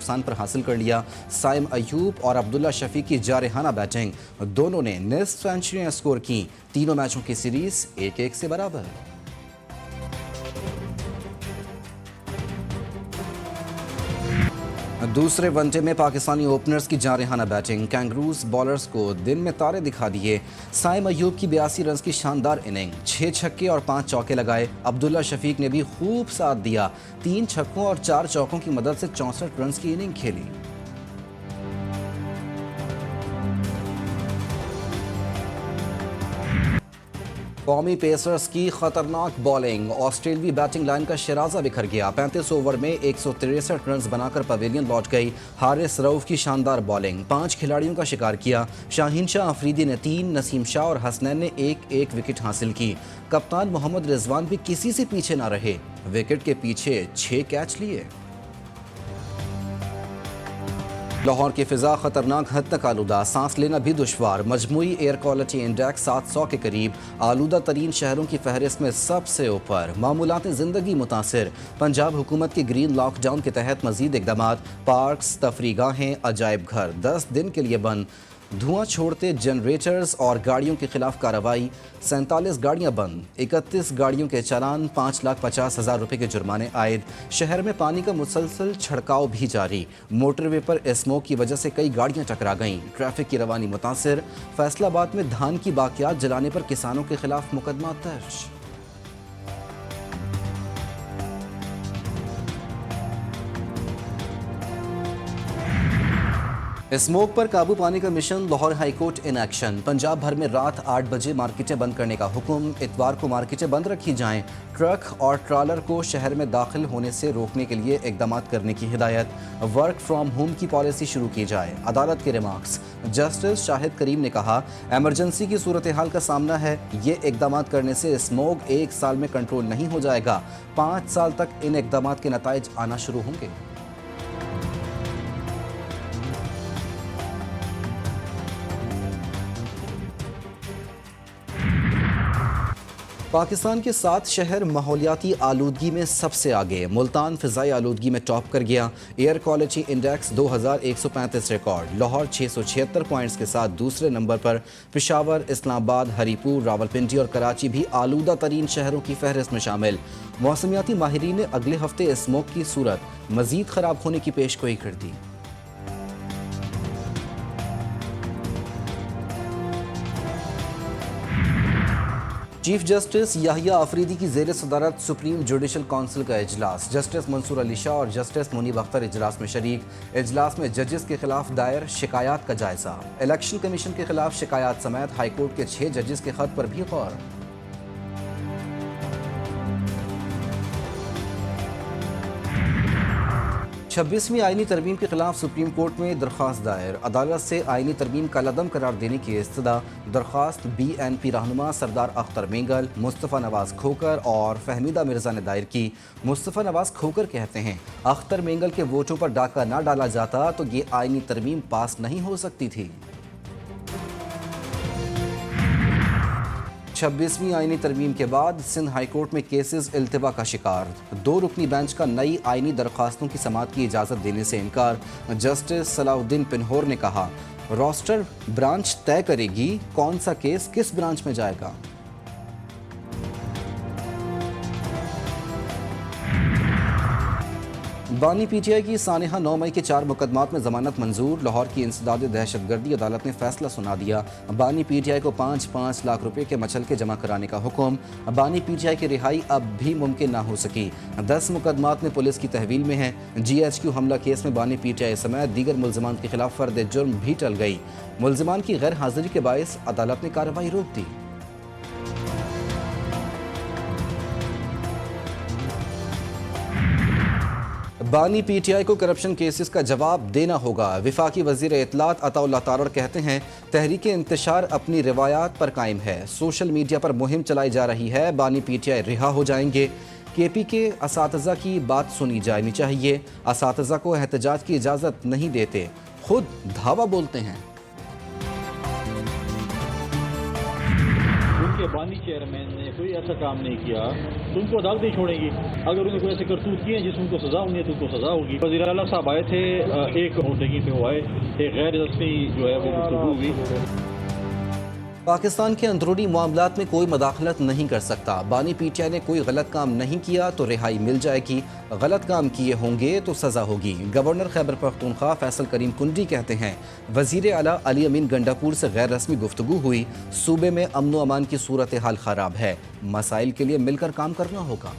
नुकसान पर हासिल कर लिया। साइम अयूब और अब्दुल्ला शफीक की जारहाना बैटिंग, दोनों ने निस्फ सेंचुरियां स्कोर की। तीनों मैचों की सीरीज 1-1 से बराबर। दूसरे वनडे में पाकिस्तानी ओपनर्स की जारहाना बैटिंग, कैंगरूज बॉलर्स को दिन में तारे दिखा दिए। साइम अयूब की 82 रन की शानदार इनिंग, 6 छक्के और 5 चौके लगाए। अब्दुल्ला शफीक ने भी खूब साथ दिया, 3 छक्कों और 4 चौकों की मदद से 64 रन की इनिंग खेली। कौमी पेसर्स की खतरनाक बॉलिंग, ऑस्ट्रेलियाई बैटिंग लाइन का शराजा बिखर गया। 35 ओवर में 163 रन बनाकर पवेलियन लौट गई। हारिस रऊफ की शानदार बॉलिंग 5 खिलाड़ियों का शिकार किया। शाहीन शाह अफरीदी ने 3, नसीम शाह और हसनैन ने एक विकेट हासिल की। कप्तान मोहम्मद रिजवान भी किसी से पीछे ना रहे, विकेट के पीछे 6 कैच लिए। लाहौर की फिजा खतरनाक हद तक आलूदा, सांस लेना भी दुश्वार। मजमूई एयर क्वालिटी इंडेक्स 700 के करीब, आलूदा तरीन शहरों की फहरिस्त में सबसे ऊपर। मामूलात जिंदगी मुतासिर, पंजाब हुकूमत के ग्रीन लॉकडाउन के तहत मजीद इकदाम। पार्क्स, तफरीगाहें, अजायब घर 10 दिन के लिए बंद। धुआं छोड़ते जनरेटर्स और गाड़ियों के खिलाफ कार्रवाई, 47 गाड़ियां बंद, 31 गाड़ियों के चालान, 5,50,000 रुपए के जुर्माने आयद। शहर में पानी का मुसलसल छिड़काव भी जारी। मोटरवे पर स्मोक की वजह से कई गाड़ियां टकरा गईं। ट्रैफिक की रवानी मुतासिर। फैसलाबाद में धान की बाकियात जलाने पर किसानों के खिलाफ मुकदमा दर्ज। स्मोक पर काबू पाने का mission, Lahore high court in action. Punjab भर में रात 8 बजे मार्केटें बंद करने का हुक्म। इतवार को मार्केटें बंद रखी जाएं। ट्रक और ट्रालर को शहर में दाखिल होने से रोकने के लिए इकदाम करने की हिदायत। वर्क फ्रॉम होम की पॉलिसी शुरू की जाए। अदालत के रिमार्क्स, जस्टिस शाहिद करीम ने कहा, एमरजेंसी की सूरत हाल का सामना है। ये इकदाम करने से स्मोक 1 साल में कंट्रोल नहीं हो जाएगा। 5 साल तक इन इकदाम के नताइज आना शुरू होंगे। पाकिस्तान के 7 शहर माहौलियाती आलूदगी में सबसे आगे। मुल्तान फ़िज़ाई आलूदगी में टॉप कर गया। Air quality index 2135 record. Lahore 676 points के साथ दूसरे नंबर पर। पेशावर, इस्लामाबाद, हरीपुर, रावलपिंडी और कराची भी आलूदा तरीन शहरों की फहरिस्त में शामिल। मौसमियाती माहिरीन ने अगले हफ्ते स्मोक की सूरत मज़ीद ख़राब होने की पेशगोई कर दी। चीफ जस्टिस याहिया अफरीदी की ज़ेर सदारत सुप्रीम जुडिशल काउंसिल का इजलास। जस्टिस मंसूर अली शाह और जस्टिस मुनीब अख्तर इजलास में शरीक। इजलास में जजेस के खिलाफ दायर शिकायत का जायजा। इलेक्शन कमीशन के खिलाफ शिकायत समेत हाईकोर्ट के 6 जजेस के खत पर भी गौर। 26वीं आईनी तरमीम के खिलाफ सुप्रीम कोर्ट में दरख्वास्त दायर। अदालत से आईनी तरमीम का लदम करार देने की इस्तदा। दरख्वास्त BNP रहनुमा सरदार अख्तर मेंगल, मुस्तफ़ा नवाज़ खोकर और फहमीदा मिर्ज़ा ने दायर की। मुस्तफ़ा नवाज़ खोकर कहते हैं, अख्तर मेंगल के वोटों पर डाका ना डाला जाता तो ये आईनी तरमीम पास नहीं हो सकती थी। 26वीं आईनी तरमीम के बाद सिंध हाईकोर्ट में केसेस इल्तिवा का शिकार। 2 रुकनी बेंच का नई आईनी दरख्वास्तों की समाअत की इजाज़त देने से इनकार। जस्टिस सलाउद्दीन पिन्होर ने कहा, रोस्टर ब्रांच तय करेगी कौन सा केस किस ब्रांच में जाएगा। बानी PTI की सानेहा 9 मई के 4 मुकदमात में जमानत मंजूर। लाहौर की इंसदाद दहशतगर्दी अदालत ने फैसला सुना दिया। बानी PTI को 5-5 लाख रुपए के मचलके जमा कराने का हुक्म। बानी PTI की रिहाई अब भी मुमकिन ना हो सकी। 10 मुकदमात में पुलिस की तहवील में है। GHQ हमला केस में बानी PTI समेत दीगर मुल्ज़िमान के खिलाफ फर्द जुर्म भी टल गई। मुल्ज़िमान की गैर हाजिरी के बायस अदालत ने कार्रवाई रोक दी। बानी PTI को करप्शन केसेस का जवाब देना होगा। वफाकी वज़ीर इत्तलात अताउल्लाह तारड़ कहते हैं, तहरीक इंतशार अपनी रिवायात पर कायम है। सोशल मीडिया पर मुहिम चलाई जा रही है। बानी PTI रिहा हो जाएंगे। KP के असातिज़ा की बात सुनी जानी चाहिए। असातिज़ा को एहतजाज की इजाज़त नहीं देते, खुद धावा बोलते हैं। उनके के बानी चेयरमैन ने कोई ऐसा काम नहीं किया तो उनको अदालत नहीं छोड़ेंगी। अगर उन्होंने कोई ऐसे करतूत किए जिसमें उनको सजा होनी है तो उनको सजा होगी। वज़ीर आला साहब आए थे, एक होटगी पे वो आए, एक गैर रस्मी जो है वो गुफ्तगू हुई। पाकिस्तान के अंदरूनी मामलात में कोई मदाखलत नहीं कर सकता। बानी पीटीआई ने कोई गलत काम नहीं किया तो रिहाई मिल जाएगी, गलत काम किए होंगे तो सज़ा होगी। गवर्नर खैबर पख्तूनख्वा फैसल करीम कुंडी कहते हैं वज़ीर आला अली अमीन गंडापुर से गैर रस्मी गुफ्तगू हुई। सूबे में अमन व अमान की सूरत हाल ख़राब है, मसाइल के लिए मिलकर काम करना होगा।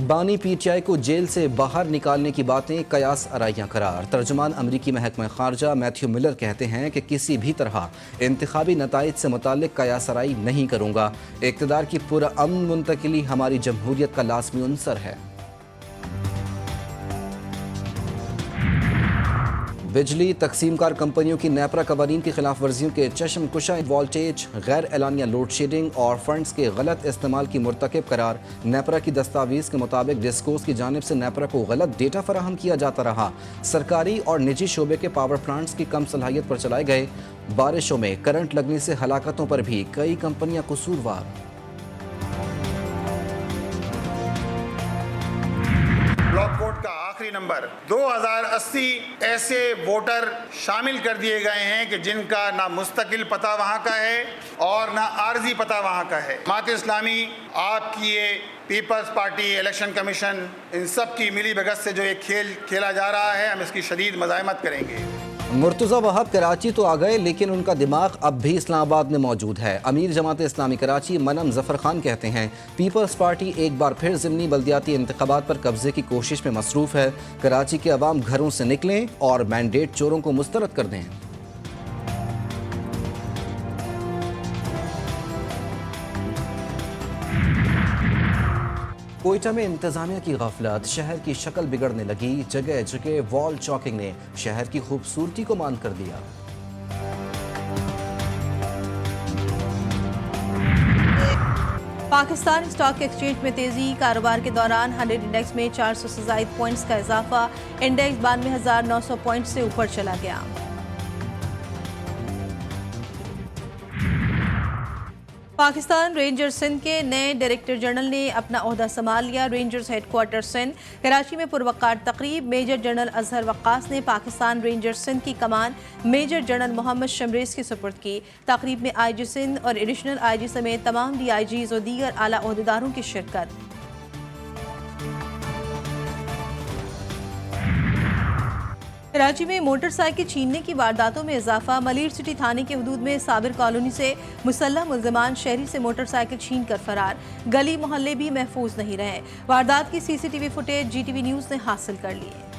बानी पीटीआई को जेल से बाहर निकालने की बातें कयास आराइयां करार। तर्जुमान अमरीकी महकमा खारजा मैथ्यू मिलर कहते हैं कि किसी भी तरह इंतखाबी नताइज से मुताल्लिक कयास आराई नहीं करूँगा। इक़्तिदार की पुरअमन मुंतकिली हमारी जमहूरियत का लाज़मी उन्सर है। बिजली तकसीमकार कंपनियों की नेपरा कवानीन की खिलाफ वर्जियों के चश्म कुशा वोल्टेज, गैर एलानिया लोड शेडिंग और फंड्स के गलत इस्तेमाल की मुर्तकब करार। नेपरा की दस्तावेज़ के मुताबिक डिस्कोस की जानिब से नेपरा को गलत डेटा फराहम किया जाता रहा। सरकारी और निजी शोबे के पावर प्लांट्स की कम सलाहियत पर चलाए गए। बारिशों में करंट लगने से हलाकतों पर भी कई कंपनियां कसूरवार। ब्लॉक कोड का आखिरी नंबर 2080 ऐसे वोटर शामिल कर दिए गए हैं कि जिनका ना मुस्तकिल पता वहां का है और ना आर्जी पता वहां का है। जमात इस्लामी, आपकी ये पीपल्स पार्टी, इलेक्शन कमीशन, इन सब की मिली भगत से जो ये खेल खेला जा रहा है, हम इसकी शदीद मज़ाहमत करेंगे। मुर्तज़ा वहाब कराची तो आ गए लेकिन उनका दिमाग अब भी इस्लामाबाद में मौजूद है। अमीर जमात इस्लामी कराची मनम जफर खान कहते हैं पीपल्स पार्टी एक बार फिर ज़िमनी बल्दियाती इंतखाबात पर कब्जे की कोशिश में मसरूफ़ है। कराची के अवाम घरों से निकलें और मैंडेट चोरों को मुस्तरद कर दें। कोयटा में इंतजामिया की गफलत, शहर की शक्ल बिगड़ने लगी। जगह जगह वॉल चॉकिंग ने शहर की खूबसूरती को मान कर दिया। पाकिस्तान स्टॉक एक्सचेंज में तेजी, कारोबार के दौरान 100 इंडेक्स में 400 से ज़ायद पॉइंट्स का इजाफा। इंडेक्स 92,900 पॉइंट से ऊपर चला गया। पाकिस्तान रेंजर्स सिंध के नए डायरेक्टर जनरल ने अपना ओहदा संभाल लिया। रेंजर्स हेडक्वार्टर सिंध कराची में पुरवकार तकरीब। मेजर जनरल अजहर वक्कास ने पाकिस्तान रेंजर्स सिंध की कमान मेजर जनरल मोहम्मद शमरेज की सुपुर्द की। तकरीब में आईजी सिंध और एडिशनल आईजी समेत तमाम डीआईजीज और दीगर आला ओहदेदारों की शिरकत। कराची में मोटरसाइकिल छीनने की वारदातों में इजाफा। मलीर सिटी थाने के हदूद में साबिर कॉलोनी से मुसल्लह मुल्ज़िमान शहरी से मोटरसाइकिल छीन कर फरार। गली मोहल्ले भी महफूज नहीं रहे। वारदात की सीसीटीवी फुटेज जीटीवी न्यूज़ ने हासिल कर ली है।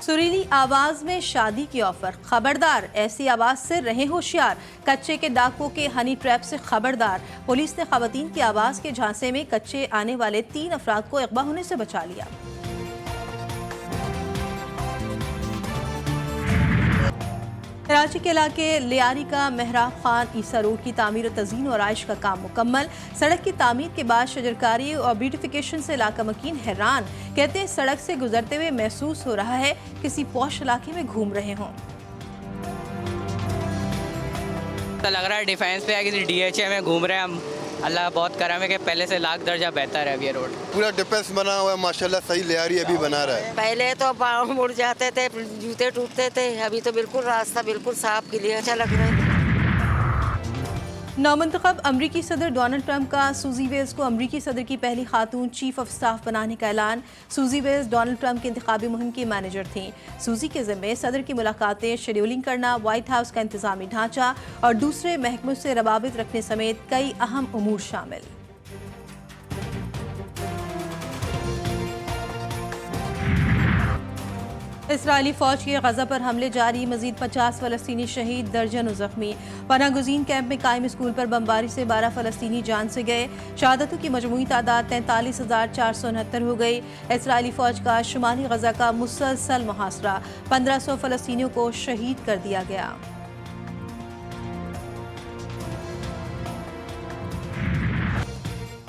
सुरीली आवाज में शादी की ऑफर, खबरदार ऐसी आवाज से रहे होशियार। कच्चे के डाकुओं के हनी ट्रैप से खबरदार। पुलिस ने खवातीन की आवाज के झांसे में कच्चे आने वाले 3 अफराद को अगवा होने से बचा लिया। कराची के इलाके लियारी का मेहराब खान ईसा रोड की तामीर और तज़ीन और आइश का काम मुकम्मल। सड़क की तामीर के बाद शजरकारी और ब्यूटिफिकेशन से इलाका मकीन हैरान। कहते हैं सड़क से गुजरते हुए महसूस हो रहा है किसी पॉश इलाके में घूम रहे हों। तो लग रहा है डिफेंस पे या किसी डीएचए में घूम रहे हैं हम। अल्लाह बहुत करम है कि पहले से लाख दर्जा बेहतर है अब ये रोड। पूरा डिफेंस बना हुआ है माशाल्लाह, सही लियारी अभी बना रहा है। पहले तो पाँव मुड़ जाते थे, जूते टूटते थे, अभी तो बिल्कुल रास्ता बिल्कुल साफ क्लियर अच्छा लग रहा है। नौमंतखब अमरीकी सदर डोनाल्ड ट्रंप का सूजी वेल्स को अमरीकी सदर की पहली खातून चीफ ऑफ स्टाफ बनाने का ऐलान। सूजी वेल्स डोनाल्ड ट्रंप की इंतखाबी मुहिम की मैनेजर थीं। सूजी के ज़िम्मे सदर की मुलाकातें, शेड्यूलिंग करना, व्हाइट हाउस का इंतजामी ढांचा और दूसरे महकमों से रवाबित रखने समेत कई अहम उमूर शामिल। इसराइली फौज के गजा पर हमले जारी, मजीद 50 फलस्तीनी शहीद, दर्जनों जख्मी। पनागुजीन कैंप में कायम स्कूल पर बमबारी से 12 फलस्तीनी जान से गए। शहादतों की मजमूई तादाद 43,469 हो गई। इसराइली फौज का शुमाली गजा का मुसलसल मुहासरा, 1500 फलस्तीनियों को शहीद कर दिया गया।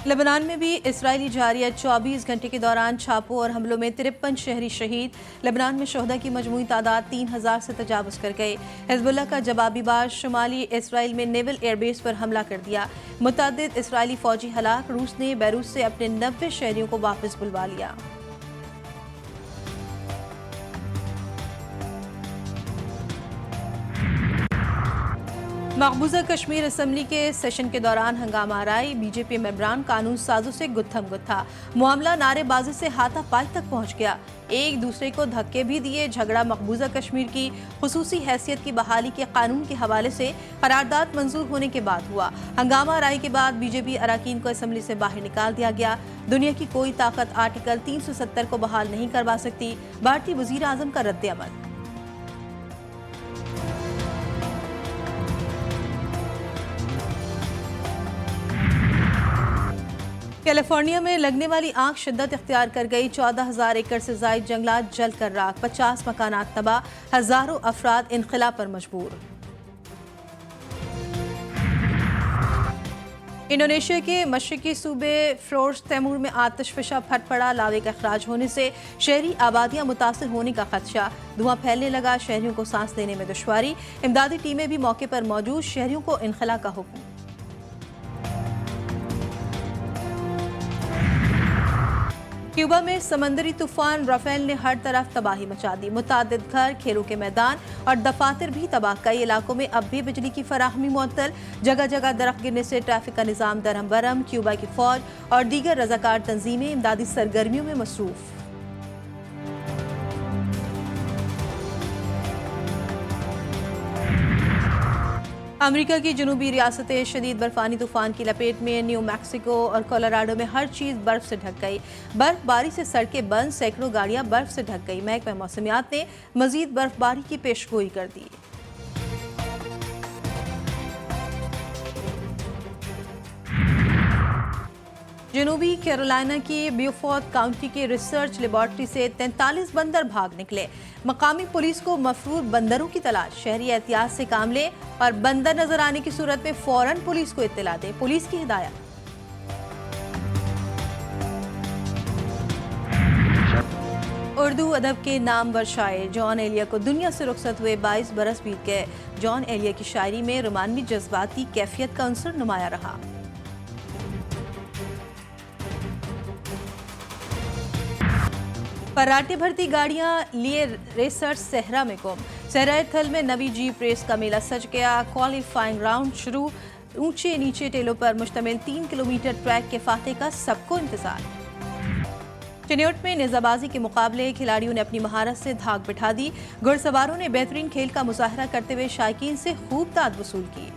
लेबनान में भी इसराइली जारिया 24 घंटे के दौरान छापों और हमलों में 53 शहरी शहीद। लेबनान में शोहदा की मजमूई तादाद 3000 से तजावुज़ कर गई। हिजबुल्लाह का जवाबी बार शुमाली इसराइल में नेवल एयरबेस पर हमला कर दिया। मुतअद्दिद इसराइली फौजी हलाक। रूस ने बैरूत से अपने 90 शहरियों को वापस बुलवा लिया। मकबूजा कश्मीर असम्बली के सेशन के दौरान हंगामा आराई। बीजेपी मेंबरान कानून साजों से गुत्थम गुत्था। मामला नारेबाजी से हाथापाई तक पहुंच गया। एक दूसरे को धक्के भी दिए। झगड़ा मकबूजा कश्मीर की खुसूसी हैसियत की बहाली के कानून के हवाले से करारदाद मंजूर होने के बाद हुआ। हंगामा आराई के बाद बीजेपी अरकान को असम्बली से बाहर निकाल दिया गया। दुनिया की कोई ताकत आर्टिकल 370 को बहाल नहीं करवा सकती। भारतीय वजीर आजम का रद्द अमल। कैलिफोर्निया में लगने वाली आग शिद्दत इख्तियार कर गई। 14,000 एकड़ से जायद जंगलात जल कर राख। 50 मकानात तबाह। हजारों अफराद इनखला पर मजबूर। इंडोनेशिया के मशरकी सूबे फ्लोरेंस तैमूर में आतिशफशा फट पड़ा। लावे का अखराज होने से शहरी आबादियां मुतासर होने का खदशा। धुआं फैलने लगा। शहरियों को सांस लेने में दुश्वारी। इमदादी टीमें भी मौके पर मौजूद। शहरियों को इनखला का हुक्म। क्यूबा में समंदरी तूफान राफेल ने हर तरफ तबाही मचा दी। मुतादिद घर, खेलों के मैदान और दफातर भी तबाह। कई इलाकों में अब भी बिजली की फराहमी मुअत्तल। जगह जगह दरख्त गिरने से ट्रैफिक का निज़ाम दरहम बरहम। क्यूबा की फौज और दीगर रजाकार तंजीमें इमदादी सरगर्मियों में मसरूफ। अमेरिका की जनूबी रियासतें शदीद बर्फानी तूफान की लपेट में। न्यू मैक्सिको और कोलोराडो में हर चीज़ बर्फ से ढक गई। बर्फबारी से सड़कें बंद। सैकड़ों गाड़ियां बर्फ से ढक गई। महकमा मौसमियात ने मजीद बर्फबारी की पेशगोई कर दी। जनूबी कैरोलिना की ब्यूफोर्ड काउंटी के रिसर्च लेबॉर्ट्री से 43 बंदर भाग निकले। मकामी पुलिस को मफरूर बंदरों की तलाश। शहरी एहतियात से काम ले और बंदर नजर आने की सूरत में फौरन पुलिस को इत्तला दे। पुलिस की हिदायत। उर्दू अदब के नामवर शायर जॉन एलिया को दुनिया से रुखसत हुए 22 बरस बीत गए। जॉन एलिया की शायरी में रोमानवी जज्बात की कैफियत का अंसर नुमाया रहा। फर्राटे भरती गाड़ियां लिए रेसर्स सहरा में गुम। सहरा थल में नवी जीप रेस का मेला सज गया। क्वालिफाइंग राउंड शुरू। ऊंचे नीचे टेलों पर मुश्तमिल 3 किलोमीटर ट्रैक के फाते का सबको इंतजार। चिन्योट में नेजाबाजी के मुकाबले खिलाड़ियों ने अपनी महारत से धाक बिठा दी। घुड़सवारों ने बेहतरीन खेल का मुजाहरा करते हुए शायकीन से खूब दाद वसूल की।